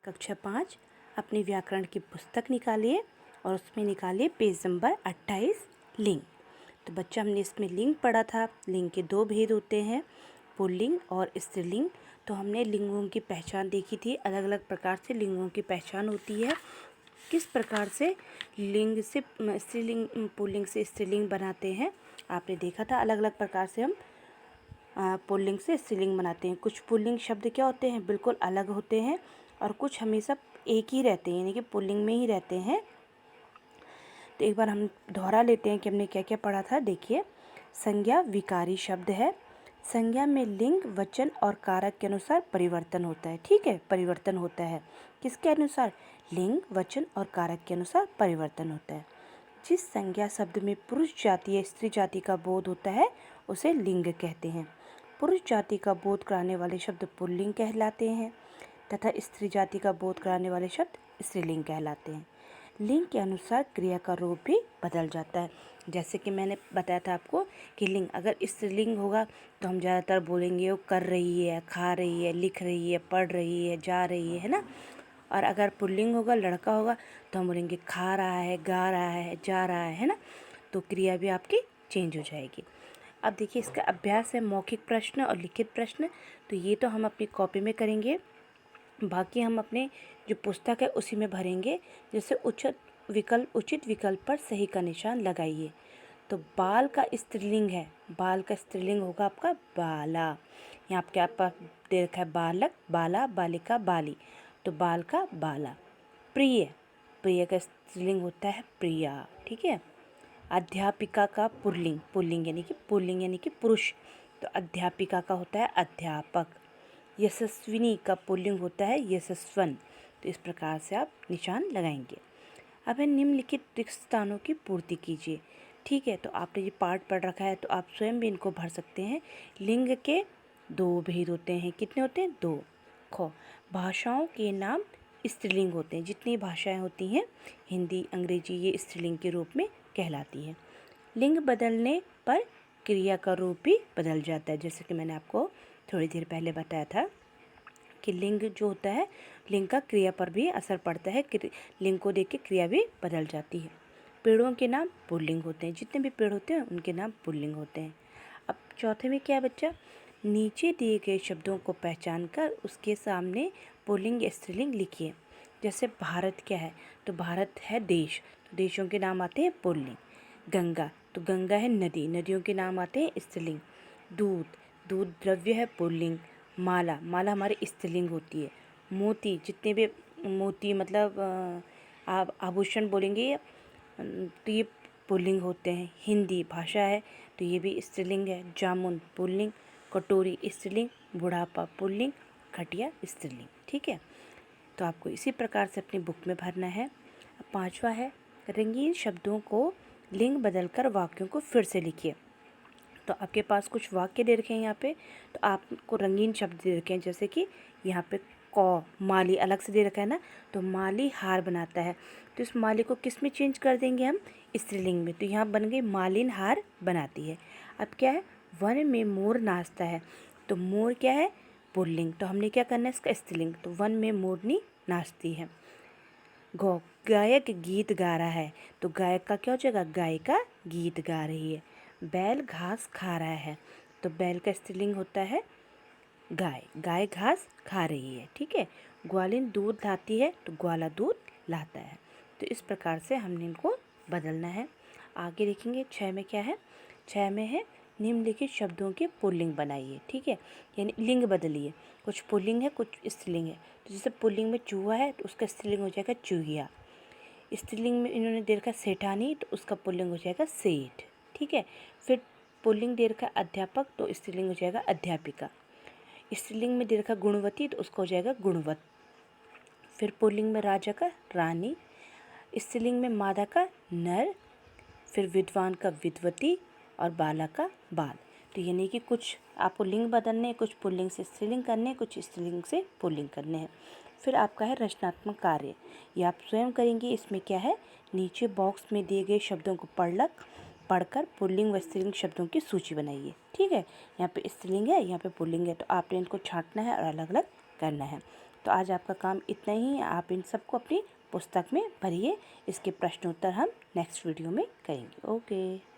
कक्षा 5 अपनी व्याकरण की पुस्तक निकालिए और उसमें निकालिए पेज नंबर 28 लिंग। तो बच्चा हमने इसमें लिंग पढ़ा था। लिंग के दो भेद होते हैं, पुल्लिंग और स्त्रीलिंग। तो हमने लिंगों की पहचान देखी थी, अलग अलग प्रकार से लिंगों की पहचान होती है। किस प्रकार से लिंग से स्त्रीलिंग पुल्लिंग से स्त्रीलिंग बनाते हैं आपने देखा था। अलग अलग प्रकार से हम पुल्लिंग से स्त्रीलिंग बनाते हैं। कुछ पुल्लिंग शब्द क्या होते हैं, बिल्कुल अलग होते हैं, और कुछ हमेशा एक ही रहते हैं, यानी कि पुल्लिंग में ही रहते हैं। तो एक बार हम दोहरा लेते हैं कि हमने क्या क्या पढ़ा था। देखिए, संज्ञा विकारी शब्द है। संज्ञा में लिंग, वचन और कारक के अनुसार परिवर्तन होता है। ठीक है, परिवर्तन होता है किसके अनुसार? लिंग, वचन और कारक के अनुसार परिवर्तन होता है। जिस संज्ञा शब्द में पुरुष जाति या स्त्री जाति का बोध होता है उसे लिंग कहते हैं। पुरुष जाति का बोध कराने वाले शब्द पुल्लिंग कहलाते हैं तथा स्त्री जाति का बोध कराने वाले शब्द स्त्रीलिंग कहलाते हैं। लिंग के अनुसार क्रिया का रूप भी बदल जाता है। जैसे कि मैंने बताया था आपको कि लिंग अगर स्त्रीलिंग होगा तो हम ज़्यादातर बोलेंगे वो कर रही है, खा रही है, लिख रही है, पढ़ रही है, जा रही है ना। और अगर पुल्लिंग होगा, लड़का होगा, तो हम बोलेंगे खा रहा है, गा रहा है, जा रहा है ना। तो क्रिया भी आपकी चेंज हो जाएगी। अब देखिए, इसका अभ्यास है मौखिक प्रश्न और लिखित प्रश्न। तो ये तो हम अपनी कॉपी में करेंगे, बाकी हम अपने जो पुस्तक है उसी में भरेंगे। जैसे उचित विकल्प पर सही का निशान लगाइए। तो बाल का स्त्रीलिंग है, बाल का स्त्रीलिंग होगा आपका बाला। यहाँ आपके पास दे रखा है बालक, बाला, बालिका, बाली। तो बाल का बाला। प्रिय, प्रिय का स्त्रीलिंग होता है प्रिया। ठीक है। अध्यापिका का पुल्लिंग, पुल्लिंग यानी कि पुरुष। तो अध्यापिका का होता है अध्यापक। यशस्विनी का पुल्लिंग होता है यशस्वन। तो इस प्रकार से आप निशान लगाएंगे। अब है निम्नलिखित रिक्त स्थानों की पूर्ति कीजिए। ठीक है, तो आपने ये पाठ पढ़ रखा है तो आप स्वयं भी इनको भर सकते हैं। लिंग के दो भेद होते हैं। कितने होते हैं? दो। खो, भाषाओं के नाम स्त्रीलिंग होते हैं। जितनी भाषाएं होती हैं, हिंदी, अंग्रेजी, ये स्त्रीलिंग के रूप में कहलाती है। लिंग बदलने पर क्रिया का रूप भी बदल जाता है। जैसे कि मैंने आपको थोड़ी देर पहले बताया था कि लिंग जो होता है, लिंग का क्रिया पर भी असर पड़ता है। लिंग को देख के क्रिया भी बदल जाती है। पेड़ों के नाम पुल्लिंग होते हैं। जितने भी पेड़ होते हैं उनके नाम पुल्लिंग होते हैं। अब चौथे में क्या है बच्चा? नीचे दिए गए शब्दों को पहचान कर उसके सामने पुल्लिंग या स्त्रीलिंग लिखिए। जैसे भारत क्या है? तो भारत है देश, तो देशों के नाम आते हैं पुल्लिंग। गंगा, तो गंगा है नदी, नदियों के नाम आते हैं स्त्रीलिंग। दूध, दूध द्रव्य है पुल्लिंग। माला, माला हमारी स्त्रीलिंग होती है। मोती, जितने भी मोती मतलब आप आभूषण बोलेंगे तो ये पुल्लिंग होते हैं। हिंदी भाषा है तो ये भी स्त्रीलिंग है। जामुन पुल्लिंग, कटोरी स्त्रीलिंग, बुढ़ापा पुल्लिंग, खटिया स्त्रीलिंग। ठीक है, तो आपको इसी प्रकार से अपनी बुक में भरना है। अब पांचवा है, रंगीन शब्दों को लिंग बदलकर वाक्यों को फिर से लिखिए। तो आपके पास कुछ वाक्य दे रखे हैं यहाँ पे, तो आपको रंगीन शब्द दे रखे हैं। जैसे कि यहाँ पे कौ, माली अलग से दे रखा है ना, तो माली हार बनाता है। तो इस माली को किस में चेंज कर देंगे हम? स्त्रीलिंग में। तो यहाँ बन गई मालिन हार बनाती है। अब क्या है? वन में मोर नाचता है। तो मोर क्या है? पुल्लिंग। तो हमने क्या करना है? इसका स्त्रीलिंग। तो वन में मोरनी नाचती है। गौ, गायक गीत गा रहा है। तो गायक का क्या हो जाएगा? गायिका गीत गा रही है। बैल घास खा रहा है। तो बैल का स्त्रीलिंग होता है गाय, गाय घास खा रही है। ठीक है। ग्वालिन दूध लाती है। तो ग्वाला दूध लाता है। तो इस प्रकार से हमने इनको बदलना है। आगे देखेंगे 6 में क्या है? 6 में है निम्नलिखित शब्दों के पुल्लिंग बनाइए। ठीक है, यानी लिंग बदलिए। कुछ पुल्लिंग है, कुछ स्त्रीलिंग है। तो जैसे पुल्लिंग में चूहा है तो उसका स्त्रीलिंग हो जाएगा चूहिया। स्त्रीलिंग में इन्होंने दे रखा सेठानी, तो उसका पुल्लिंग हो जाएगा सेठ। ठीक है। फिर पुल्लिंग दे रखा अध्यापक, तो स्त्रीलिंग हो जाएगा अध्यापिका। स्त्रीलिंग में दे रखा गुणवती, तो उसका हो जाएगा गुणवत। फिर पुल्लिंग में राजा का रानी, स्त्रीलिंग में मादा का नर, फिर विद्वान का विद्वती और बाला का बाल। तो यानी कि कुछ आपको लिंग बदलने, कुछ पुल्लिंग से स्त्रीलिंग करने, कुछ स्त्रीलिंग से पुल्लिंग करने हैं। फिर आपका है रचनात्मक कार्य, ये आप स्वयं करेंगे। इसमें क्या है? नीचे बॉक्स में दिए गए शब्दों को पढ़कर पुल्लिंग व स्त्रीलिंग शब्दों की सूची बनाइए। ठीक है, यहाँ पे स्त्रीलिंग है, यहाँ पे पुल्लिंग है, तो आपने इनको छांटना है और अलग अलग करना है। तो आज आपका काम इतना ही है, आप इन सबको अपनी पुस्तक में भरिए। इसके प्रश्नोत्तर हम नेक्स्ट वीडियो में करेंगे। ओके।